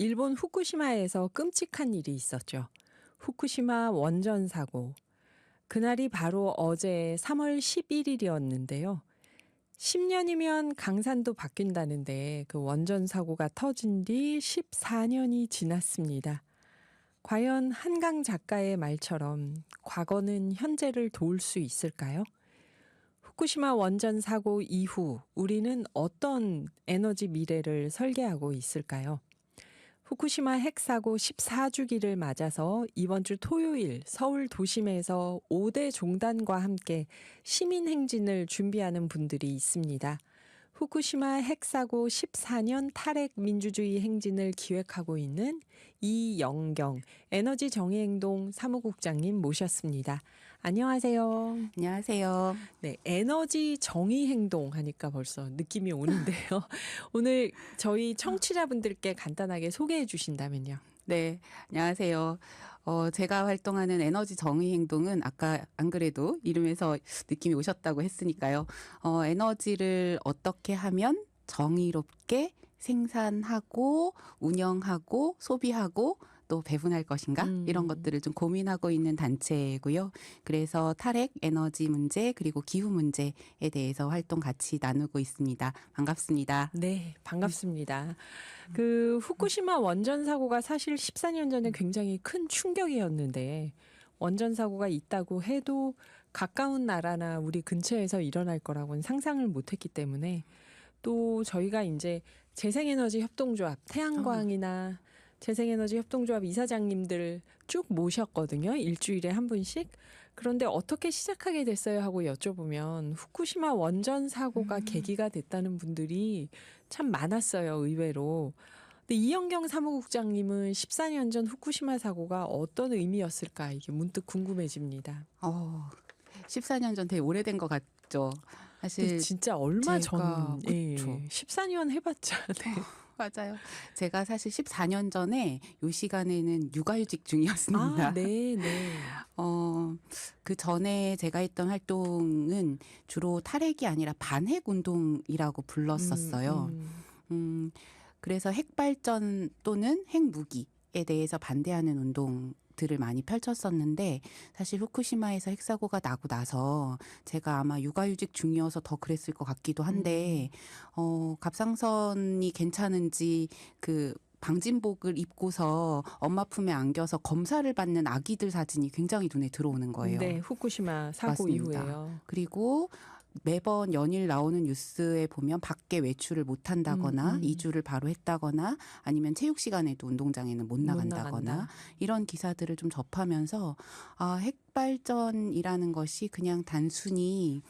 일본 후쿠시마에서 끔찍한 일이 있었죠. 후쿠시마 원전 사고. 그날이 바로 어제 3월 11일이었는데요. 10년이면 강산도 바뀐다는데 그 원전 사고가 터진 뒤 14년이 지났습니다. 과연 한강 작가의 말처럼 과거는 현재를 도울 수 있을까요? 후쿠시마 원전 사고 이후 우리는 어떤 에너지 미래를 설계하고 있을까요? 후쿠시마 핵사고 14주기를 맞아서 이번 주 토요일 서울 도심에서 5대 종단과 함께 시민행진을 준비하는 분들이 있습니다. 후쿠시마 핵사고 14년 탈핵 민주주의 행진을 기획하고 있는 이영경 에너지정의행동 사무국장님 모셨습니다. 안녕하세요. 안녕하세요. 네, 에너지 정의 행동 하니까 벌써 느낌이 오는데요. 오늘 저희 청취자분들께 간단하게 소개해 주신다면요. 네, 안녕하세요. 제가 활동하는 에너지 정의 행동은 아까 안 그래도 이름에서 느낌이 오셨다고 했으니까요. 에너지를 어떻게 하면 정의롭게 생산하고 운영하고 소비하고 또 배분할 것인가 이런 것들을 좀 고민하고 있는 단체고요. 그래서 탈핵, 에너지 문제 그리고 기후 문제에 대해서 활동 같이 나누고 있습니다. 반갑습니다. 네, 반갑습니다. 그 후쿠시마 원전 사고가 사실 14년 전에 굉장히 큰 충격이었는데 원전 사고가 있다고 해도 가까운 나라나 우리 근처에서 일어날 거라고는 상상을 못했기 때문에 또 저희가 이제 재생에너지 협동조합 태양광이나 재생에너지 협동조합 이사장님들 쭉 모셨거든요. 일주일에 한 분씩. 그런데 어떻게 시작하게 됐어요 하고 여쭤보면 후쿠시마 원전 사고가 계기가 됐다는 분들이 참 많았어요. 의외로. 근데 이영경 사무국장님은 14년 전 후쿠시마 사고가 어떤 의미였을까 이게 문득 궁금해집니다. 14년 전 되게 오래된 것 같죠. 사실 진짜 얼마 전, 예, 그렇죠. 14년 해봤자. 네. 맞아요. 제가 사실 14년 전에 요 시간에는 육아휴직 중이었습니다. 아, 네, 네. 그 전에 제가 했던 활동은 주로 탈핵이 아니라 반핵 운동이라고 불렀었어요. 그래서 핵발전 또는 핵무기에 대해서 반대하는 운동들을 많이 펼쳤었는데 사실 후쿠시마에서 핵사고가 나고 나서 제가 아마 육아휴직 중이어서 더 그랬을 것 같기도 한데 갑상선이 괜찮은지 그 방진복을 입고서 엄마 품에 안겨서 검사를 받는 아기들 사진이 굉장히 눈에 들어오는 거예요. 네, 후쿠시마 사고 맞습니다. 이후에요. 그리고 매번 연일 나오는 뉴스에 보면 밖에 외출을 못 한다거나 2주를 바로 했다거나 아니면 체육 시간에도 운동장에는 못 나간다거나 이런 기사들을 좀 접하면서 핵발전이라는 것이 그냥 단순히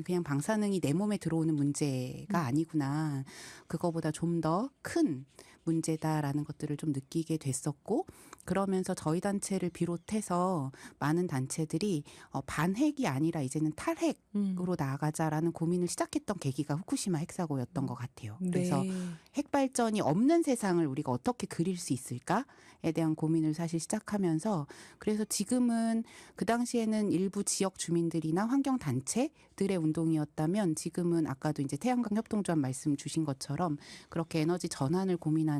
그냥 방사능이 내 몸에 들어오는 문제가 아니구나. 그거보다 좀 더 큰 문제다라는 것들을 좀 느끼게 됐었고 그러면서 저희 단체를 비롯해서 많은 단체들이 반핵이 아니라 이제는 탈핵으로 나아가자라는 고민을 시작했던 계기가 후쿠시마 핵사고였던 것 같아요. 그래서 네. 핵발전이 없는 세상을 우리가 어떻게 그릴 수 있을까에 대한 고민을 사실 시작하면서 그래서 지금은 그 당시에는 일부 지역 주민들이나 환경단체들의 운동이었다면 지금은 아까도 이제 태양광 협동조합 말씀 주신 것처럼 그렇게 에너지 전환을 고민하는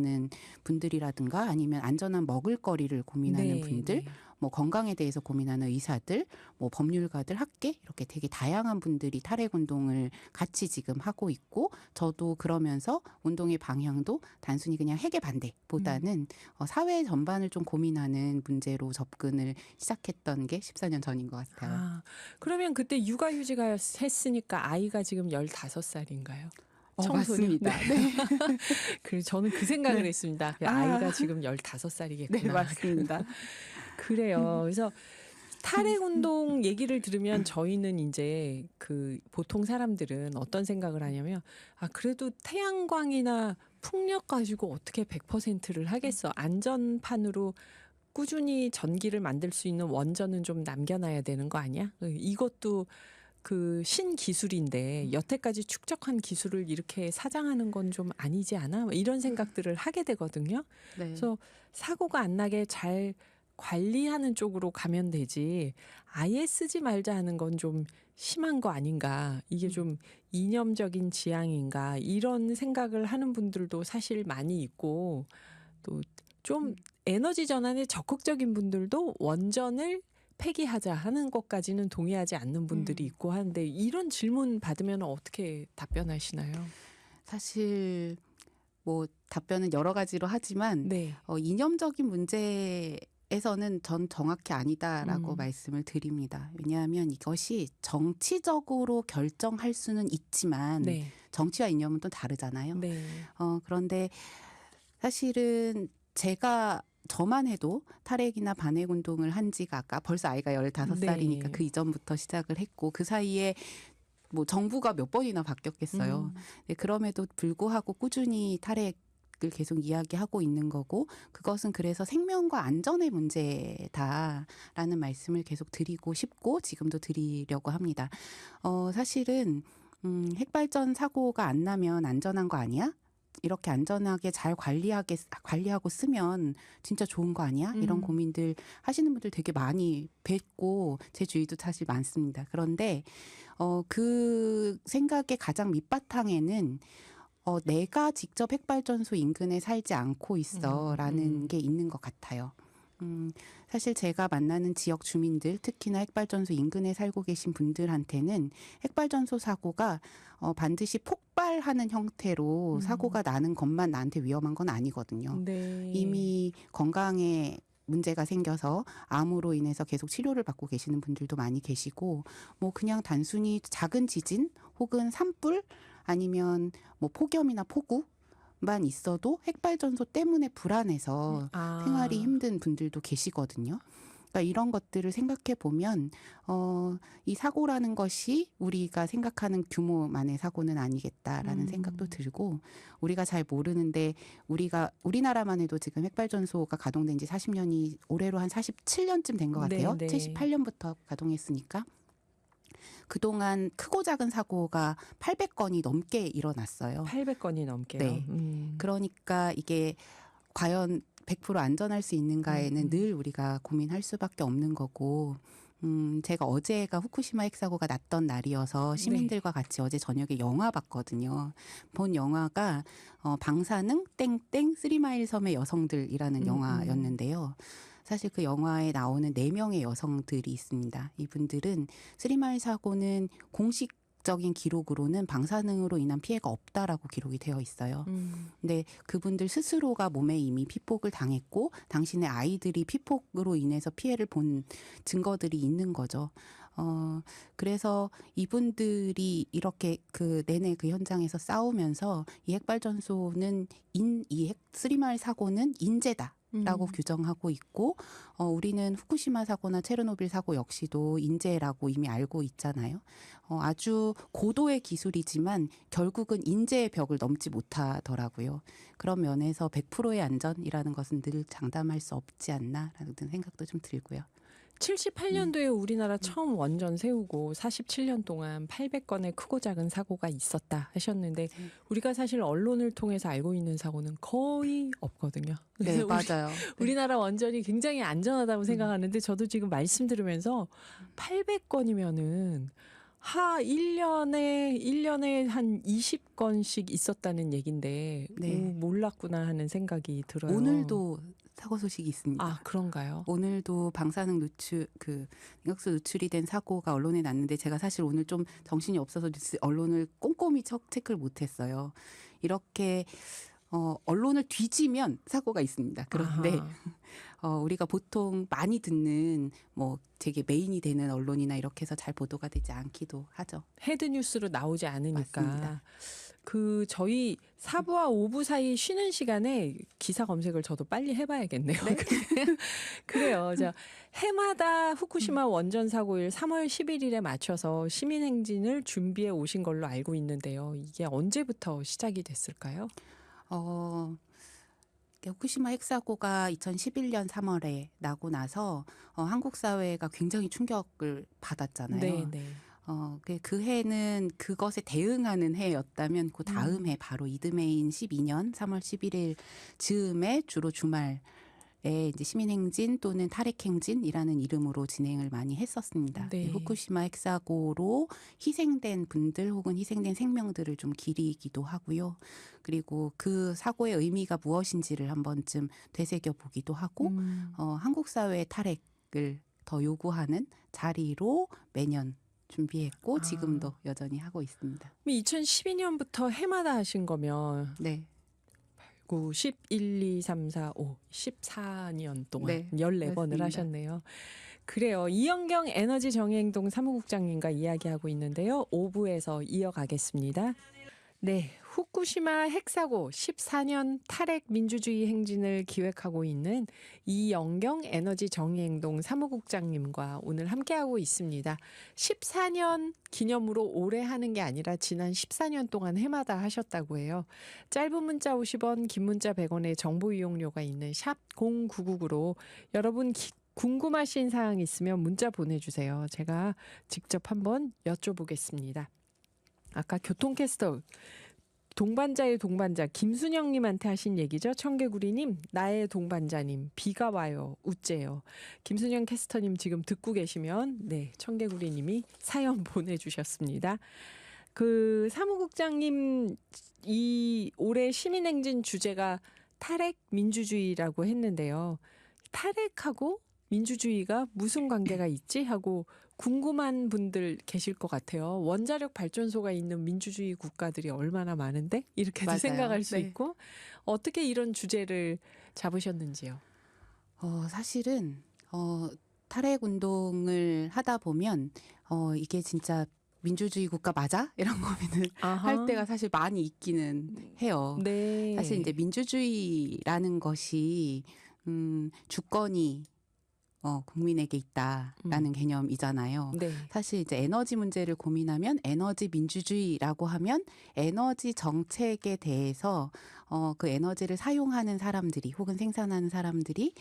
분들이라든가 아니면 안전한 먹을거리를 고민하는 네, 분들 네. 뭐 건강에 대해서 고민하는 의사들, 뭐 법률가들, 학계 이렇게 되게 다양한 분들이 탈핵 운동을 같이 지금 하고 있고 저도 그러면서 운동의 방향도 단순히 그냥 핵의 반대보다는 사회 전반을 좀 고민하는 문제로 접근을 시작했던 게 14년 전인 것 같아요. 아, 그러면 그때 육아휴직 했으니까 아이가 지금 15살인가요? 맞습니다. 네. 그래서 저는 그 생각을 했습니다. 그 아이가 지금 15살이겠구나. 네, 맞습니다. 그래요. 그래서 탈핵 운동 얘기를 들으면 저희는 이제 그 보통 사람들은 어떤 생각을 하냐면 그래도 태양광이나 풍력 가지고 어떻게 100%를 하겠어. 안전판으로 꾸준히 전기를 만들 수 있는 원전은 좀 남겨놔야 되는 거 아니야? 이것도 그 신기술인데 여태까지 축적한 기술을 이렇게 사장하는 건 좀 아니지 않아? 이런 생각들을 하게 되거든요. 네. 그래서 사고가 안 나게 잘 관리하는 쪽으로 가면 되지 아예 쓰지 말자 하는 건 좀 심한 거 아닌가. 이게 좀 이념적인 지향인가. 이런 생각을 하는 분들도 사실 많이 있고 또 좀 에너지 전환에 적극적인 분들도 원전을 폐기하자 하는 것까지는 동의하지 않는 분들이 있고 하는데 이런 질문 받으면 어떻게 답변하시나요? 사실 뭐 답변은 여러 가지로 하지만 네. 이념적인 문제에서는 전 정확히 아니다라고 음. 말씀을 드립니다. 왜냐하면 이것이 정치적으로 결정할 수는 있지만 네. 정치와 이념은 또 다르잖아요. 네. 그런데 사실은 저만 해도 탈핵이나 반핵 운동을 한 지가 아까 벌써 아이가 15살이니까 네. 그 이전부터 시작을 했고 그 사이에 뭐 정부가 몇 번이나 바뀌었겠어요. 네, 그럼에도 불구하고 꾸준히 탈핵을 계속 이야기하고 있는 거고 그것은 그래서 생명과 안전의 문제다라는 말씀을 계속 드리고 싶고 지금도 드리려고 합니다. 사실은 핵발전 사고가 안 나면 안전한 거 아니야? 이렇게 안전하게 잘 관리하고 쓰면 진짜 좋은 거 아니야? 이런 고민들 하시는 분들 되게 많이 뵙고 제 주위도 사실 많습니다. 그런데 그 생각의 가장 밑바탕에는 내가 직접 핵발전소 인근에 살지 않고 있어라는 게 있는 것 같아요. 사실 제가 만나는 지역 주민들, 특히나 핵발전소 인근에 살고 계신 분들한테는 핵발전소 사고가 반드시 폭발하는 형태로 사고가 나는 것만 나한테 위험한 건 아니거든요. 네. 이미 건강에 문제가 생겨서 암으로 인해서 계속 치료를 받고 계시는 분들도 많이 계시고 뭐 그냥 단순히 작은 지진 혹은 산불 아니면 뭐 폭염이나 폭우만 있어도 핵발전소 때문에 불안해서 생활이 힘든 분들도 계시거든요. 그러니까 이런 것들을 생각해 보면 이 사고라는 것이 우리가 생각하는 규모만의 사고는 아니겠다라는 생각도 들고 우리가 잘 모르는데 우리나라만 해도 지금 핵발전소가 가동된 지 40년이 올해로 한 47년쯤 된 것 같아요. 네, 네. 78년부터 가동했으니까. 그동안 크고 작은 사고가 800건이 넘게 일어났어요. 800건이 넘게요. 네. 그러니까 이게 과연 100% 안전할 수 있는가에는 늘 우리가 고민할 수밖에 없는 거고 제가 어제가 후쿠시마 핵사고가 났던 날이어서 시민들과 같이 어제 저녁에 영화 봤거든요. 본 영화가 방사능 땡땡 쓰리마일 섬의 여성들이라는 영화였는데요. 사실 그 영화에 나오는 4명의 여성들이 있습니다. 이분들은 쓰리마일 사고는 공식적인 기록으로는 방사능으로 인한 피해가 없다라고 기록이 되어 있어요. 근데 그분들 스스로가 몸에 이미 피폭을 당했고 당신의 아이들이 피폭으로 인해서 피해를 본 증거들이 있는 거죠. 그래서 이분들이 이렇게 내내 그 현장에서 싸우면서 이 핵발전소는 이 쓰리마일 사고는 인재다. 라고 규정하고 있고 우리는 후쿠시마 사고나 체르노빌 사고 역시도 인재라고 이미 알고 있잖아요. 아주 고도의 기술이지만 결국은 인재의 벽을 넘지 못하더라고요. 그런 면에서 100%의 안전이라는 것은 늘 장담할 수 없지 않나라는 생각도 좀 들고요. 78년도에 우리나라 처음 원전 세우고 47년 동안 800건의 크고 작은 사고가 있었다 하셨는데 우리가 사실 언론을 통해서 알고 있는 사고는 거의 없거든요. 네, 맞아요. 우리나라 원전이 굉장히 안전하다고 생각하는데 저도 지금 말씀 들으면서 800건이면은 1년에 한 20건씩 있었다는 얘긴데 네. 몰랐구나 하는 생각이 들어요. 오늘도 사고 소식이 있습니다. 아, 그런가요? 오늘도 방사능 냉각수 누출이 된 사고가 언론에 났는데 제가 사실 오늘 좀 정신이 없어서 언론을 꼼꼼히 체크를 못했어요. 이렇게 언론을 뒤지면 사고가 있습니다. 그런데 우리가 보통 많이 듣는 뭐 되게 메인이 되는 언론이나 이렇게 해서 잘 보도가 되지 않기도 하죠. 헤드뉴스로 나오지 않으니까. 맞습니다. 저희 4부와 5부 사이 쉬는 시간에 기사 검색을 저도 빨리 해봐야겠네요. 네. 그래요. 해마다 후쿠시마 원전 사고일 3월 11일에 맞춰서 시민행진을 준비해 오신 걸로 알고 있는데요. 이게 언제부터 시작이 됐을까요? 후쿠시마 핵사고가 2011년 3월에 나고 나서 한국 사회가 굉장히 충격을 받았잖아요. 네, 네. 그 해는 그것에 대응하는 해였다면 그 다음 해 바로 이듬해인 12년 3월 11일 즈음에 주로 주말 이제 시민행진 또는 탈핵행진이라는 이름으로 진행을 많이 했었습니다. 네. 후쿠시마 핵사고로 희생된 분들 혹은 희생된 생명들을 좀 기리기도 하고요. 그리고 그 사고의 의미가 무엇인지를 한 번쯤 되새겨 보기도 하고 한국 사회의 탈핵을 더 요구하는 자리로 매년 준비했고 지금도 여전히 하고 있습니다. 2012년부터 해마다 하신 거면 네. 9, 10, 1, 2, 3, 4, 5, 14년 동안 네, 14번을 맞습니다. 하셨네요. 그래요. 이영경 에너지 정의행동 사무국장님과 이야기하고 있는데요. 5부에서 이어가겠습니다. 네, 후쿠시마 핵사고 14년 탈핵 민주주의 행진을 기획하고 있는 이영경 에너지 정의행동 사무국장님과 오늘 함께하고 있습니다. 14년 기념으로 올해 하는 게 아니라 지난 14년 동안 해마다 하셨다고 해요. 짧은 문자 50원, 긴 문자 100원의 정보 이용료가 있는 샵 0999로 여러분 궁금하신 사항 있으면 문자 보내주세요. 제가 직접 한번 여쭤보겠습니다. 아까 교통캐스터 동반자의 동반자 김순영님한테 하신 얘기죠. 청개구리님, 나의 동반자님, 비가 와요, 우째요. 김순영 캐스터님 지금 듣고 계시면 네, 청개구리님이 사연 보내주셨습니다. 그 사무국장님 이 올해 시민행진 주제가 탈핵 민주주의라고 했는데요. 탈핵하고 민주주의가 무슨 관계가 있지 하고 궁금한 분들 계실 것 같아요. 원자력 발전소가 있는 민주주의 국가들이 얼마나 많은데 이렇게도 맞아요. 생각할 수 네. 있고 어떻게 이런 주제를 잡으셨는지요? 사실은 탈핵 운동을 하다 보면 이게 진짜 민주주의 국가 맞아? 이런 고민을 할 때가 사실 많이 있기는 해요. 네. 사실 이제 민주주의라는 것이 주권이 국민에게 있다라는 개념이잖아요. 네. 사실 이제 에너지 문제를 고민하면 에너지 민주주의라고 하면 에너지 정책에 대해서 그 에너지를 사용하는 사람들이 혹은 생산하는 사람들이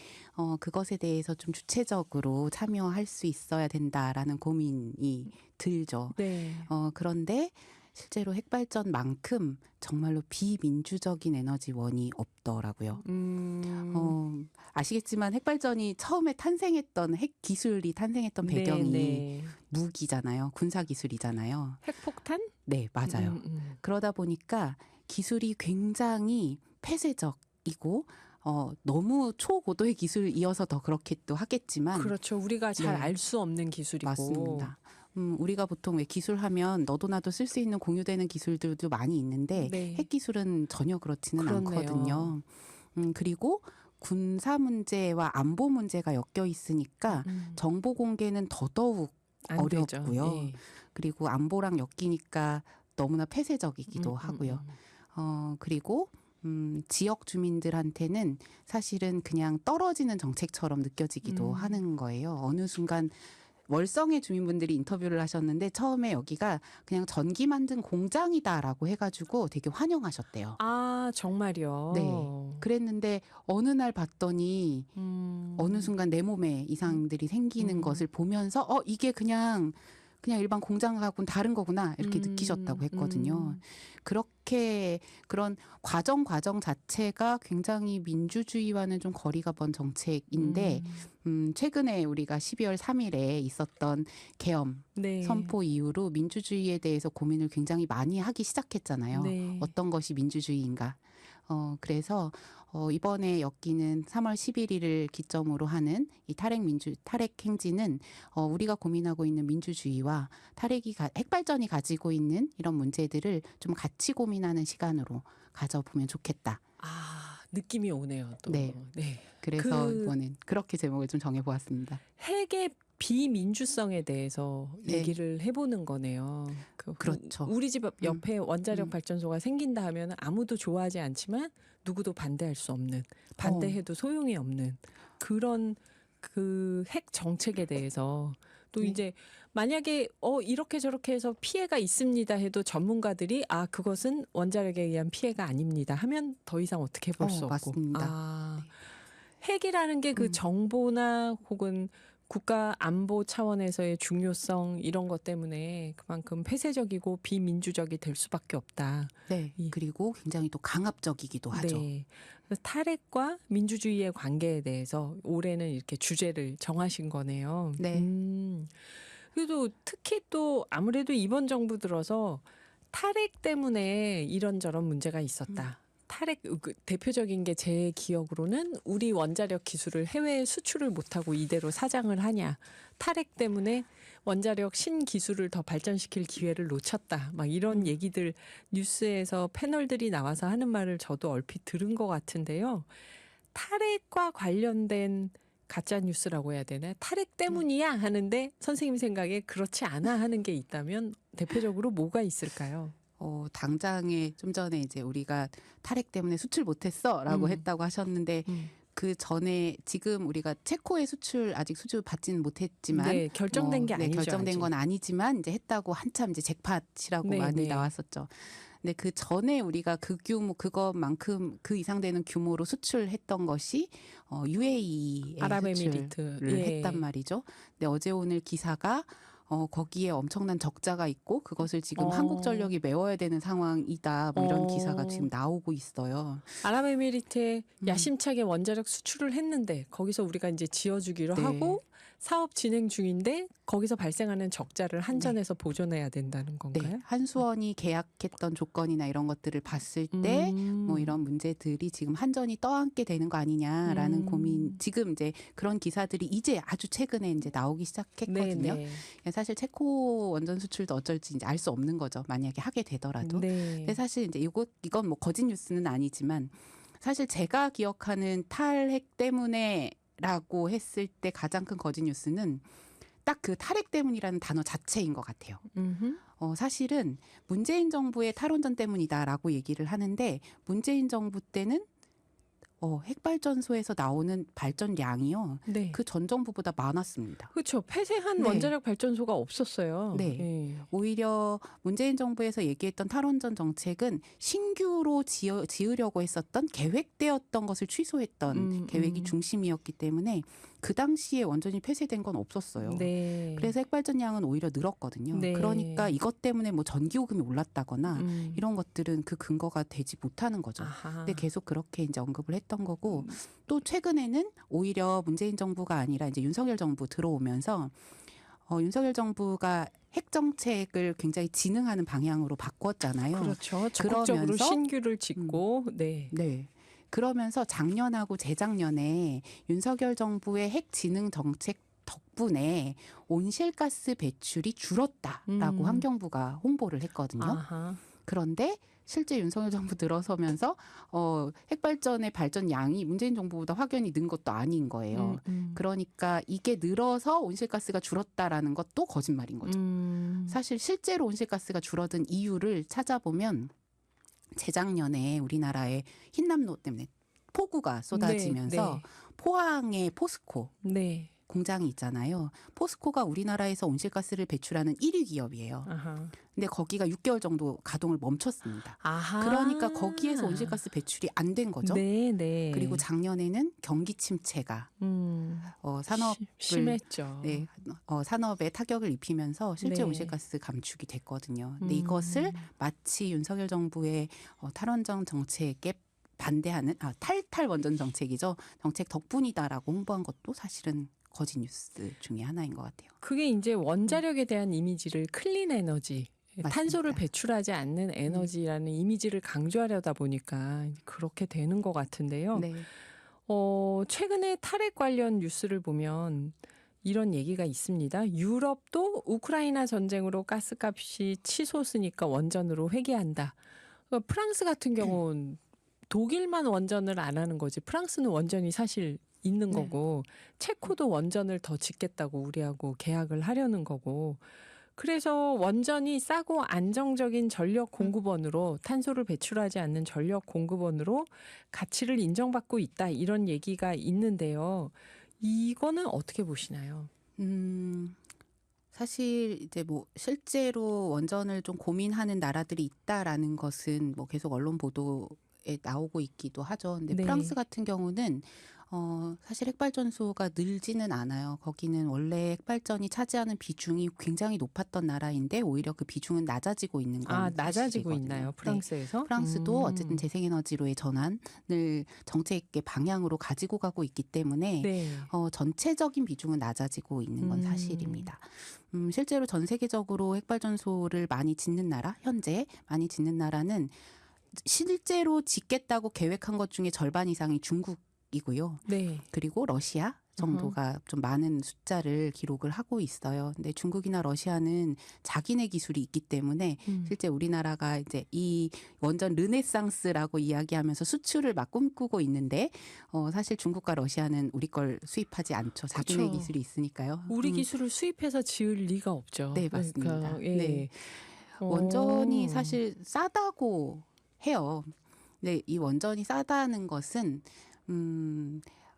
그것에 대해서 좀 주체적으로 참여할 수 있어야 된다라는 고민이 들죠. 네. 그런데 실제로 핵발전만큼 정말로 비민주적인 에너지원이 없더라고요. 아시겠지만 핵발전이 처음에 탄생했던 핵 기술이 탄생했던 배경이 네. 무기잖아요. 군사 기술이잖아요. 핵폭탄? 네, 맞아요. 그러다 보니까 기술이 굉장히 폐쇄적이고 너무 초고도의 기술이어서 더 그렇게 또 하겠지만 그렇죠. 우리가 잘 네. 알 수 없는 기술이고. 맞습니다. 우리가 보통 왜 기술하면 너도 나도 쓸 수 있는 공유되는 기술들도 많이 있는데 네. 핵 기술은 전혀 그렇지는 그렇네요. 않거든요. 그리고 군사 문제와 안보 문제가 엮여 있으니까 정보 공개는 더더욱 안 되죠. 어렵고요. 예. 그리고 안보랑 엮이니까 너무나 폐쇄적이기도 하고요. 그리고 지역 주민들한테는 사실은 그냥 떨어지는 정책처럼 느껴지기도 하는 거예요. 어느 순간 월성의 주민분들이 인터뷰를 하셨는데 처음에 여기가 그냥 전기 만든 공장이다라고 해가지고 되게 환영하셨대요. 아, 정말요? 네. 그랬는데 어느 날 봤더니 어느 순간 내 몸에 이상들이 생기는 것을 보면서 이게 그냥 일반 공장하고는 다른 거구나 이렇게 느끼셨다고 했거든요. 그렇게 그런 과정 자체가 굉장히 민주주의와는 좀 거리가 먼 정책인데 최근에 우리가 12월 3일에 있었던 계엄 네. 선포 이후로 민주주의에 대해서 고민을 굉장히 많이 하기 시작했잖아요. 네. 어떤 것이 민주주의인가. 그래서 이번에 엮이는 3월 11일을 기점으로 하는 이 탈핵 행진은 우리가 고민하고 있는 민주주의와 핵발전이 가지고 있는 이런 문제들을 좀 같이 고민하는 시간으로 가져보면 좋겠다. 아, 느낌이 오네요. 또. 네. 네. 그래서 이번엔 그렇게 제목을 좀 정해보았습니다. 핵의 비민주성에 대해서 네. 얘기를 해보는 거네요. 그렇죠. 우리 집 옆에 원자력 발전소가 생긴다 하면 아무도 좋아하지 않지만 누구도 반대할 수 없는, 반대해도 소용이 없는 그런 그 핵 정책에 대해서 또 네. 이제 만약에 이렇게 저렇게 해서 피해가 있습니다 해도 전문가들이 그것은 원자력에 의한 피해가 아닙니다 하면 더 이상 어떻게 볼 수 없고. 맞습니다. 아, 핵이라는 게 그 정보나 혹은 국가 안보 차원에서의 중요성 이런 것 때문에 그만큼 폐쇄적이고 비민주적이 될 수밖에 없다. 네. 이- 그리고 굉장히 또 강압적이기도 하죠. 네. 그래서 탈핵과 민주주의의 관계에 대해서 올해는 이렇게 주제를 정하신 거네요. 네. 그래도 특히 또 아무래도 이번 정부 들어서 탈핵 때문에 이런저런 문제가 있었다. 탈핵 대표적인 게 제 기억으로는 우리 원자력 기술을 해외에 수출을 못하고 이대로 사장을 하냐. 탈핵 때문에 원자력 신기술을 더 발전시킬 기회를 놓쳤다. 막 이런 얘기들 뉴스에서 패널들이 나와서 하는 말을 저도 얼핏 들은 것 같은데요. 탈핵과 관련된 가짜 뉴스라고 해야 되나? 탈핵 때문이야 하는데 선생님 생각에 그렇지 않아 하는 게 있다면 대표적으로 뭐가 있을까요? 당장에 좀 전에 이제 우리가 탈핵 때문에 수출 못했어라고 했다고 하셨는데 그 전에 지금 우리가 체코의 수출 아직 수주 받지는 못했지만 네, 결정된 게 아니죠. 결정된 아직. 건 아니지만 이제 했다고 한참 이제 잭팟이라고 네, 많이 네. 나왔었죠. 근데 그 전에 우리가 그 규모 그것만큼 그 이상 되는 규모로 수출했던 것이 UAE에 아랍에미리트. 수출을 예. 했단 말이죠. 근데 어제 오늘 기사가 거기에 엄청난 적자가 있고 그것을 지금 한국전력이 메워야 되는 상황이다. 뭐 이런 기사가 지금 나오고 있어요. 아랍에미리트에 야심차게 원자력 수출을 했는데 거기서 우리가 이제 지어주기로 네. 하고 사업 진행 중인데 거기서 발생하는 적자를 한전에서 보존해야 된다는 건가요? 네, 한수원이 계약했던 조건이나 이런 것들을 봤을 때 뭐 이런 문제들이 지금 한전이 떠안게 되는 거 아니냐라는 고민. 지금 이제 그런 기사들이 이제 아주 최근에 이제 나오기 시작했거든요. 네, 사실 체코 원전 수출도 어쩔지 이제 알 수 없는 거죠. 만약에 하게 되더라도. 네. 근데 사실 이제 이건 뭐 거짓 뉴스는 아니지만 사실 제가 기억하는 탈핵 때문에라고 했을 때 가장 큰 거짓 뉴스는 딱 그 탈핵 때문이라는 단어 자체인 것 같아요. 음흠. 사실은 문재인 정부의 탈원전 때문이다라고 얘기를 하는데 문재인 정부 때는 핵발전소에서 나오는 발전량이요. 네. 그 전 정부보다 많았습니다. 그렇죠. 폐쇄한 네. 원자력 발전소가 없었어요. 네. 예. 오히려 문재인 정부에서 얘기했던 탈원전 정책은 신규로 지으려고 했었던 계획되었던 것을 취소했던 계획이 중심이었기 때문에 그 당시에 원전이 폐쇄된 건 없었어요. 네. 그래서 핵발전량은 오히려 늘었거든요. 네. 그러니까 이것 때문에 뭐 전기요금이 올랐다거나 이런 것들은 그 근거가 되지 못하는 거죠. 아하. 근데 계속 그렇게 이제 언급을 했던 거고 또 최근에는 오히려 문재인 정부가 아니라 이제 윤석열 정부 들어오면서 윤석열 정부가 핵 정책을 굉장히 진흥하는 방향으로 바꿨잖아요. 그렇죠. 적극적으로 그러면서 신규를 짓고 네. 네. 그러면서 작년하고 재작년에 윤석열 정부의 핵 진흥 정책 덕분에 온실가스 배출이 줄었다라고 환경부가 홍보를 했거든요. 아하. 그런데 실제 윤석열 정부 들어서면서 핵발전의 발전량이 문재인 정부보다 확연히 는 것도 아닌 거예요. 그러니까 이게 늘어서 온실가스가 줄었다라는 것도 거짓말인 거죠. 사실 실제로 온실가스가 줄어든 이유를 찾아보면 재작년에 우리나라의 흰남노 때문에 폭우가 쏟아지면서 네. 포항의 포스코 네. 공장이 있잖아요. 포스코가 우리나라에서 온실가스를 배출하는 1위 기업이에요. 아하. 근데 거기가 6개월 정도 가동을 멈췄습니다. 아하. 그러니까 거기에서 온실가스 배출이 안 된 거죠. 네, 네. 그리고 작년에는 경기 침체가 산업을 심했죠. 네, 산업에 타격을 입히면서 실제 네. 온실가스 감축이 됐거든요. 근데 이것을 마치 윤석열 정부의 탈원전 정책에 반대하는 탈탈 원전 정책이죠. 정책 덕분이다라고 홍보한 것도 사실은 거짓 뉴스 중에 하나인 것 같아요. 그게 이제 원자력에 대한 이미지를 클린 에너지, 맞습니다. 탄소를 배출하지 않는 에너지라는 이미지를 강조하려다 보니까 그렇게 되는 것 같은데요. 네. 최근에 탈핵 관련 뉴스를 보면 이런 얘기가 있습니다. 유럽도 우크라이나 전쟁으로 가스값이 치솟으니까 원전으로 회귀한다. 그러니까 프랑스 같은 경우는 독일만 원전을 안 하는 거지. 프랑스는 원전이 사실 있는 거고 체코도 원전을 더 짓겠다고 우리하고 계약을 하려는 거고. 그래서 원전이 싸고 안정적인 전력 공급원으로 탄소를 배출하지 않는 전력 공급원으로 가치를 인정받고 있다. 이런 얘기가 있는데요. 이거는 어떻게 보시나요? 사실 이제 뭐 실제로 원전을 좀 고민하는 나라들이 있다라는 것은 뭐 계속 언론 보도 나오고 있기도 하죠. 근데 네. 프랑스 같은 경우는 사실 핵발전소가 늘지는 않아요. 거기는 원래 핵발전이 차지하는 비중이 굉장히 높았던 나라인데 오히려 그 비중은 낮아지고 있는 건 아, 낮아지고 사실이거든요. 있나요? 네. 프랑스에서? 프랑스도 어쨌든 재생에너지로의 전환을 정책의 방향으로 가지고 가고 있기 때문에 네. 전체적인 비중은 낮아지고 있는 건 사실입니다. 실제로 전 세계적으로 핵발전소를 많이 짓는 나라, 현재 많이 짓는 나라는 실제로 짓겠다고 계획한 것 중에 절반 이상이 중국이고요. 네. 그리고 러시아 정도가 좀 많은 숫자를 기록을 하고 있어요. 근데 중국이나 러시아는 자기네 기술이 있기 때문에 실제 우리나라가 이제 이 원전 르네상스라고 이야기하면서 수출을 막 꿈꾸고 있는데 사실 중국과 러시아는 우리 걸 수입하지 않죠. 자기네 그쵸. 기술이 있으니까요. 우리 기술을 수입해서 지을 리가 없죠. 네, 맞습니다. 그러니까, 예. 네. 오. 원전이 사실 싸다고 해요. 근데 이 원전이 싸다는 것은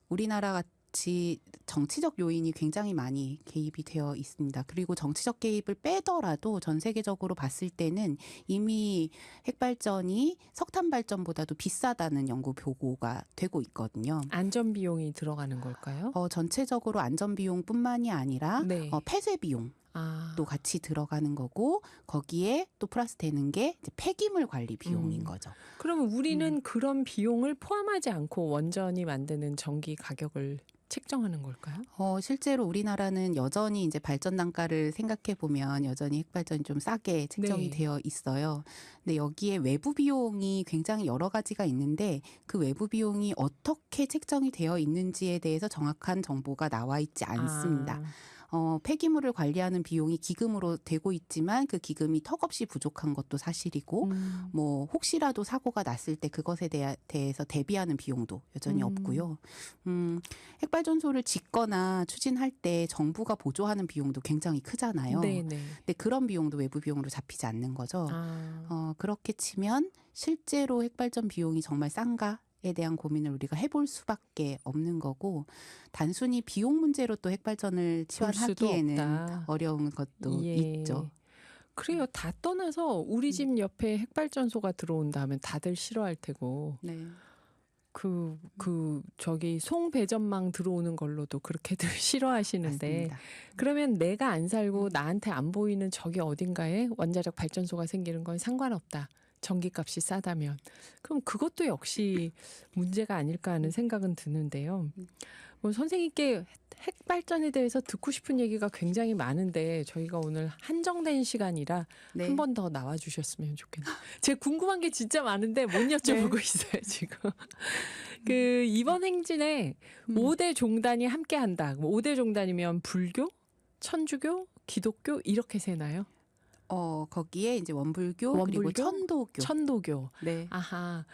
우리나라 같이 정치적 요인이 굉장히 많이 개입이 되어 있습니다. 그리고 정치적 개입을 빼더라도 전 세계적으로 봤을 때는 이미 핵발전이 석탄 발전보다도 비싸다는 연구 보고가 되고 있거든요. 안전 비용이 들어가는 걸까요? 전체적으로 안전 비용뿐만이 아니라 네. 폐쇄 비용. 아. 또 같이 들어가는 거고 거기에 또 플러스 되는 게 이제 폐기물 관리 비용인 거죠. 그러면 우리는 그런 비용을 포함하지 않고 원전이 만드는 전기 가격을 책정하는 걸까요? 실제로 우리나라는 여전히 이제 발전 단가를 생각해 보면 여전히 핵발전이 좀 싸게 책정이 네. 되어 있어요. 근데 여기에 외부 비용이 굉장히 여러 가지가 있는데 그 외부 비용이 어떻게 책정이 되어 있는지에 대해서 정확한 정보가 나와 있지 않습니다. 아. 폐기물을 관리하는 비용이 기금으로 되고 있지만 그 기금이 턱없이 부족한 것도 사실이고 뭐 혹시라도 사고가 났을 때 그것에 대해서 대비하는 비용도 여전히 없고요. 핵발전소를 짓거나 추진할 때 정부가 보조하는 비용도 굉장히 크잖아요. 네네. 근데 그런 비용도 외부 비용으로 잡히지 않는 거죠. 아. 그렇게 치면 실제로 핵발전 비용이 정말 싼가에 대한 고민을 우리가 해볼 수밖에 없는 거고 단순히 비용 문제로 또 핵발전을 볼 수도 치환하기에는 없다. 어려운 것도 예. 있죠. 그래요. 다 떠나서 우리 집 옆에 핵발전소가 들어온다면 다들 싫어할 테고 네. 저기 송배전망 들어오는 걸로도 그렇게들 싫어하시는데 맞습니다. 그러면 내가 안 살고 나한테 안 보이는 저기 어딘가에 원자력 발전소가 생기는 건 상관없다. 전기값이 싸다면. 그럼 그것도 역시 문제가 아닐까 하는 생각은 드는데요. 뭐 선생님께 핵발전에 대해서 듣고 싶은 얘기가 굉장히 많은데 저희가 오늘 한정된 시간이라 네. 한 번 더 나와주셨으면 좋겠네요. 제가 궁금한 게 진짜 많은데 못 여쭤보고 있어요 지금. 이번 행진에 5대 종단이 함께한다. 5대 종단이면 불교, 천주교, 기독교 이렇게 세나요? 거기에 이제 원불교, 그리고 원불교? 천도교. 천도교. 네. 아하.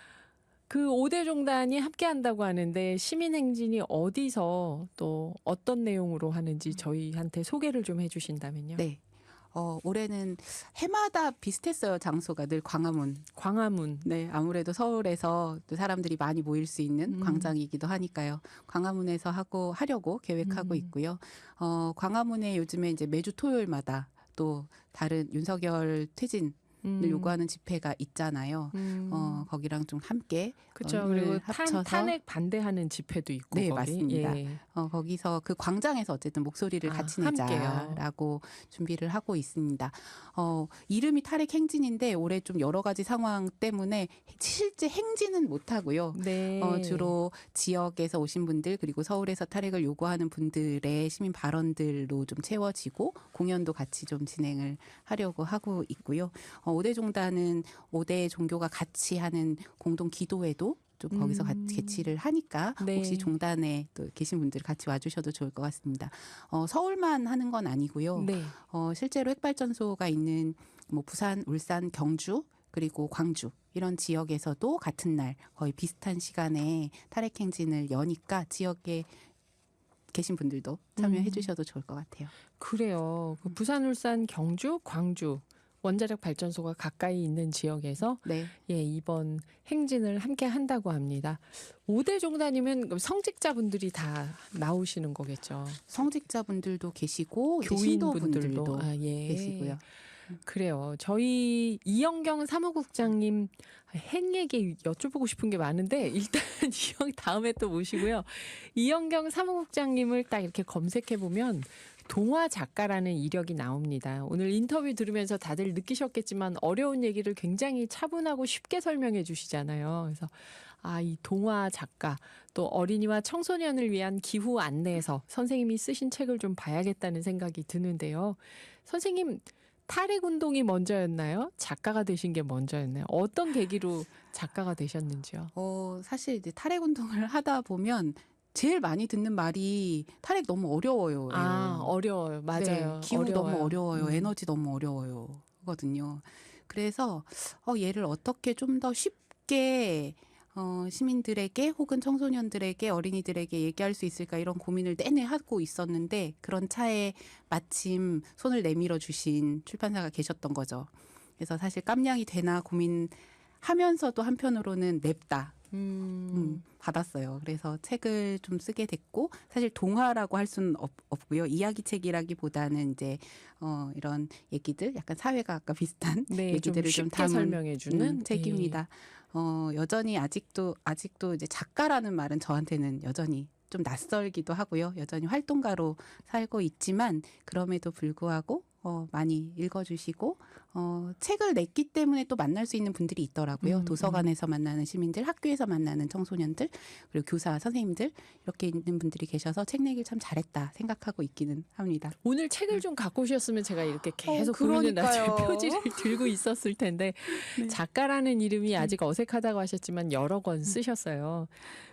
그 5대 종단이 함께한다고 하는데 시민행진이 어디서 또 어떤 내용으로 하는지 저희한테 소개를 좀 해주신다면요. 네. 올해는 해마다 비슷했어요. 장소가 늘 광화문. 광화문. 네, 아무래도 서울에서 또 사람들이 많이 모일 수 있는 광장이기도 하니까요. 광화문에서 하려고 계획하고 있고요. 광화문에 요즘에 이제 매주 토요일마다 또 다른 윤석열 퇴진을 요구하는 집회가 있잖아요. 거기랑 좀 함께 그렇죠. 그리고 합쳐서 탄핵 반대하는 집회도 있고 네, 거기. 맞습니다. 예. 거기서 그 광장에서 어쨌든 목소리를 같이 함께요. 내자라고 준비를 하고 있습니다. 이름이 탈핵 행진인데 올해 좀 여러 가지 상황 때문에 실제 행진은 못 하고요. 네. 주로 지역에서 오신 분들 그리고 서울에서 탈핵을 요구하는 분들의 시민 발언들로 좀 채워지고 공연도 같이 좀 진행을 하려고 하고 있고요. 5대 종단은 5대 종교가 같이 하는 공동 기도회도 좀 거기서 같이 개최를 하니까 네. 혹시 종단에 또 계신 분들 같이 와주셔도 좋을 것 같습니다. 서울만 하는 건 아니고요. 네. 실제로 핵발전소가 있는 뭐 부산, 울산, 경주 그리고 광주 이런 지역에서도 같은 날 거의 비슷한 시간에 탈핵 행진을 여니까 지역에 계신 분들도 참여해 주셔도 좋을 것 같아요. 그래요. 그 부산, 울산, 경주, 광주 원자력 발전소가 가까이 있는 지역에서 네. 예, 이번 행진을 함께 한다고 합니다. 5대 종단이면 그럼 성직자분들이 다 나오시는 거겠죠. 성직자분들도 계시고 이제 교인분들도 신도분들도 예. 계시고요. 그래요. 저희 이영경 사무국장님 핵 얘기 여쭤보고 싶은 게 많은데 일단 다음에 또 모시고요. 이영경 사무국장님을 딱 이렇게 검색해 보면 동화 작가라는 이력이 나옵니다. 오늘 인터뷰 들으면서 다들 느끼셨겠지만 어려운 얘기를 굉장히 차분하고 쉽게 설명해 주시잖아요. 그래서 이 동화 작가 또 어린이와 청소년을 위한 기후 안내서 선생님이 쓰신 책을 좀 봐야겠다는 생각이 드는데요. 선생님 탈핵 운동이 먼저였나요? 작가가 되신 게 먼저였나요? 어떤 계기로 작가가 되셨는지요? 사실 이제 탈핵 운동을 하다 보면 제일 많이 듣는 말이 탈핵 너무 어려워요. 어려워요. 맞아요. 네, 기후 어려워요. 너무 어려워요. 에너지 너무 어려워요. 거든요. 그래서 얘를 어떻게 좀 더 쉽게 시민들에게 혹은 청소년들에게 어린이들에게 얘기할 수 있을까 이런 고민을 내내 하고 있었는데 그런 차에 마침 손을 내밀어 주신 출판사가 계셨던 거죠. 그래서 사실 깜냥이 되나 고민하면서도 한편으로는 냅다 받았어요. 그래서 책을 좀 쓰게 됐고 사실 동화라고 할 수는 없고요. 이야기책이라기보다는 이제 이런 얘기들 약간 사회과학과 비슷한 네, 얘기들을 좀 쉽게 담은 설명해 주는 책입니다. 여전히 아직도 이제 작가라는 말은 저한테는 여전히 좀 낯설기도 하고요. 여전히 활동가로 살고 있지만 그럼에도 불구하고 많이 읽어주시고 책을 냈기 때문에 또 만날 수 있는 분들이 있더라고요. 도서관에서 만나는 시민들, 학교에서 만나는 청소년들, 그리고 교사, 선생님들 이렇게 있는 분들이 계셔서 책 내길 참 잘했다 생각하고 있기는 합니다. 오늘 책을 좀 갖고 오셨으면 제가 이렇게 계속 보이는 그러니까요. 나중에 표지를 들고 있었을 텐데 네. 작가라는 이름이 아직 어색하다고 하셨지만 여러 권 쓰셨어요.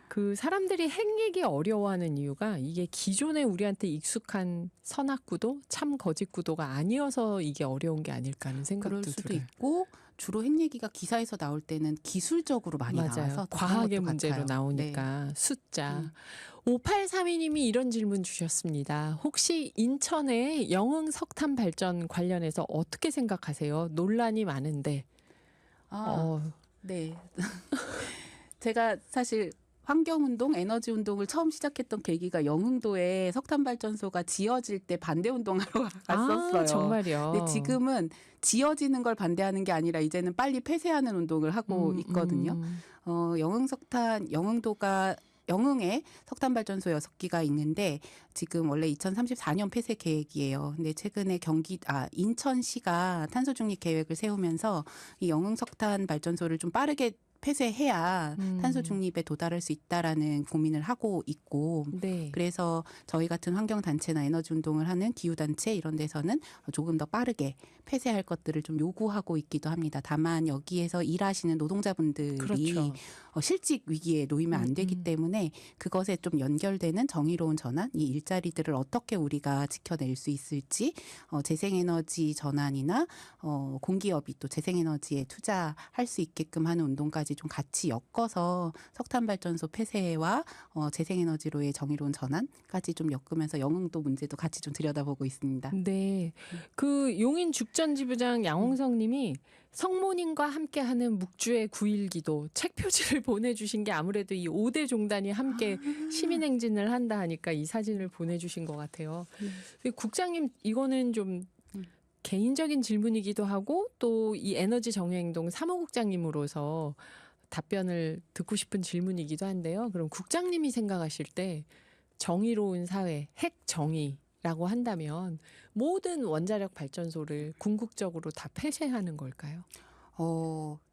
그 사람들이 핵 얘기 어려워하는 이유가 이게 기존에 우리한테 익숙한 선악구도 참 거짓구도가 아니어서 이게 어려운 게 아닐까 하는 생각도 그럴 수도 들어요. 있고 주로 핵 얘기가 기사에서 나올 때는 기술적으로 많이 맞아요. 나와서 더 과학의 그런 것도 문제로 같아요. 나오니까 네. 숫자. 5832님이 이런 질문 주셨습니다. 혹시 인천의 영흥 석탄 발전 관련해서 어떻게 생각하세요? 논란이 많은데. 네. 제가 사실 환경운동, 에너지운동을 처음 시작했던 계기가 영흥도에 석탄발전소가 지어질 때 반대 운동하러 갔었어요. 정말요? 근데 지금은 지어지는 걸 반대하는 게 아니라 이제는 빨리 폐쇄하는 운동을 하고 있거든요. 영흥에 석탄발전소 6기가 있는데 지금 원래 2034년 폐쇄 계획이에요. 근데 최근에 인천시가 탄소중립 계획을 세우면서 이 영흥 석탄발전소를 좀 빠르게 폐쇄해야 탄소 중립에 도달할 수 있다라는 고민을 하고 있고 네. 그래서 저희 같은 환경단체나 에너지 운동을 하는 기후단체 이런 데서는 조금 더 빠르게 폐쇄할 것들을 좀 요구하고 있기도 합니다. 다만 여기에서 일하시는 노동자분들이 그렇죠. 실직 위기에 놓이면 안 되기 때문에 그것에 좀 연결되는 정의로운 전환, 이 일자리들을 어떻게 우리가 지켜낼 수 있을지 재생에너지 전환이나 공기업이 또 재생에너지에 투자할 수 있게끔 하는 운동까지 좀 같이 엮어서 석탄발전소 폐쇄와 재생에너지로의 정의로운 전환까지 좀 엮으면서 영흥도 문제도 같이 좀 들여다보고 있습니다. 네. 그 용인 죽전지부장 양홍성 님이 성모님과 함께하는 묵주의 9.1기도 책 표지를 보내주신 게 아무래도 이 5대 종단이 함께 시민행진을 한다 하니까 이 사진을 보내주신 것 같아요. 국장님 이거는 좀 개인적인 질문이기도 하고 또 이 에너지 정의행동 사무국장님으로서 답변을 듣고 싶은 질문이기도 한데요. 그럼 국장님이 생각하실 때 정의로운 사회, 핵 정의라고 한다면 모든 원자력 발전소를 궁극적으로 다 폐쇄하는 걸까요?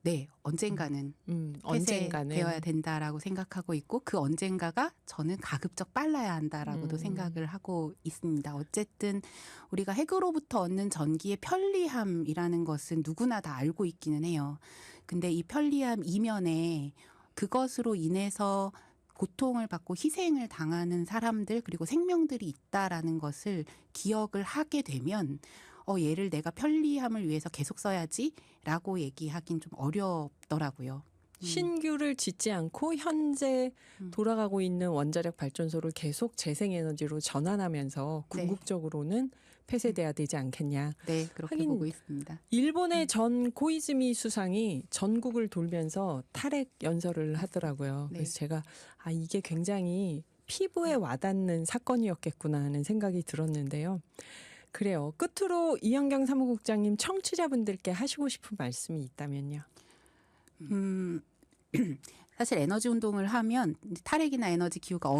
네, 언젠가는 언젠가는 폐쇄되어야 된다라고 생각하고 있고 그 언젠가가 저는 가급적 빨라야 한다라고도 생각을 하고 있습니다. 어쨌든 우리가 핵으로부터 얻는 전기의 편리함이라는 것은 누구나 다 알고 있기는 해요. 근데 이 편리함 이면에 그것으로 인해서 고통을 받고 희생을 당하는 사람들 그리고 생명들이 있다라는 것을 기억을 하게 되면 얘를 내가 편리함을 위해서 계속 써야지라고 얘기하긴 좀 어렵더라고요. 신규를 짓지 않고 현재 돌아가고 있는 원자력 발전소를 계속 재생에너지로 전환하면서 궁극적으로는 폐쇄돼야 되지 않겠냐. 네, 그렇게 하긴 보고 있습니다. 일본의 전 코이즈미 수상이 전국을 돌면서 탈핵 연설을 하더라고요. 네. 그래서 제가 이게 굉장히 피부에 와닿는 사건이었겠구나 하는 생각이 들었는데요. 그래요. 끝으로 이현경 사무국장님 청취자분들께 하시고 싶은 말씀이 있다면요. 음, 사실 에너지 운동을 하면 탈핵이나 에너지 기후가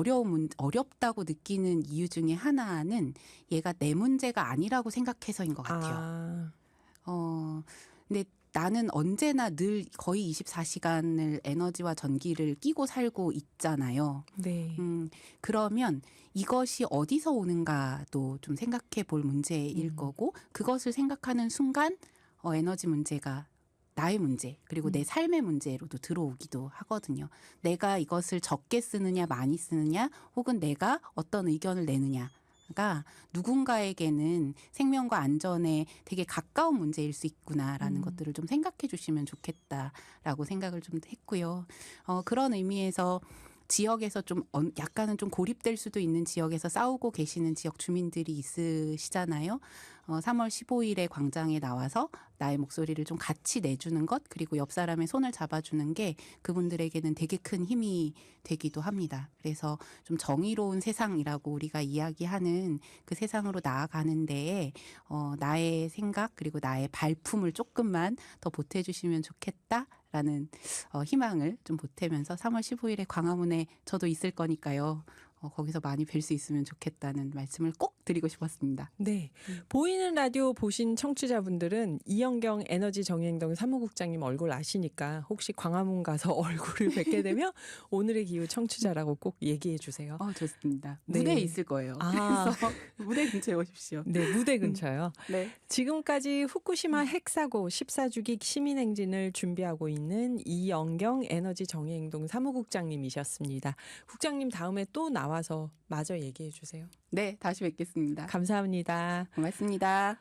어렵다고 느끼는 이유 중에 하나는 얘가 내 문제가 아니라고 생각해서인 것 같아요. 근데 나는 언제나 늘 거의 24시간을 에너지와 전기를 끼고 살고 있잖아요. 네. 그러면 이것이 어디서 오는가도 좀 생각해 볼 문제일 거고, 그것을 생각하는 순간 에너지 문제가 나의 문제, 그리고 내 삶의 문제로도 들어오기도 하거든요. 내가 이것을 적게 쓰느냐, 많이 쓰느냐, 혹은 내가 어떤 의견을 내느냐가 누군가에게는 생명과 안전에 되게 가까운 문제일 수 있구나라는 것들을 좀 생각해 주시면 좋겠다라고 생각을 좀 했고요. 그런 의미에서 지역에서 좀 약간은 좀 고립될 수도 있는 지역에서 싸우고 계시는 지역 주민들이 있으시잖아요. 3월 15일에 광장에 나와서 나의 목소리를 좀 같이 내주는 것, 그리고 옆 사람의 손을 잡아주는 게 그분들에게는 되게 큰 힘이 되기도 합니다. 그래서 좀 정의로운 세상이라고 우리가 이야기하는 그 세상으로 나아가는 데에 나의 생각 그리고 나의 발품을 조금만 더 보태주시면 좋겠다라는 희망을 좀 보태면서 3월 15일에 광화문에 저도 있을 거니까요. 거기서 많이 뵐 수 있으면 좋겠다는 말씀을 꼭 드리고 싶었습니다. 네. 보이는 라디오 보신 청취자분들은 이현경 에너지 정의행동 사무국장님 얼굴 아시니까 혹시 광화문 가서 얼굴을 뵙게 되면 오늘의 기후 청취자라고 꼭 얘기해 주세요. 좋습니다. 네. 무대에 있을 거예요. 그래서 무대 근처에 오십시오. 네, 무대 근처요. 네. 지금까지 후쿠시마 핵사고 14주기 시민행진을 준비하고 있는 이영경 에너지 정의행동 사무국장님이셨습니다. 국장님 다음에 또 나와서 마저 얘기해 주세요. 네, 다시 뵙겠습니다. 감사합니다. 고맙습니다.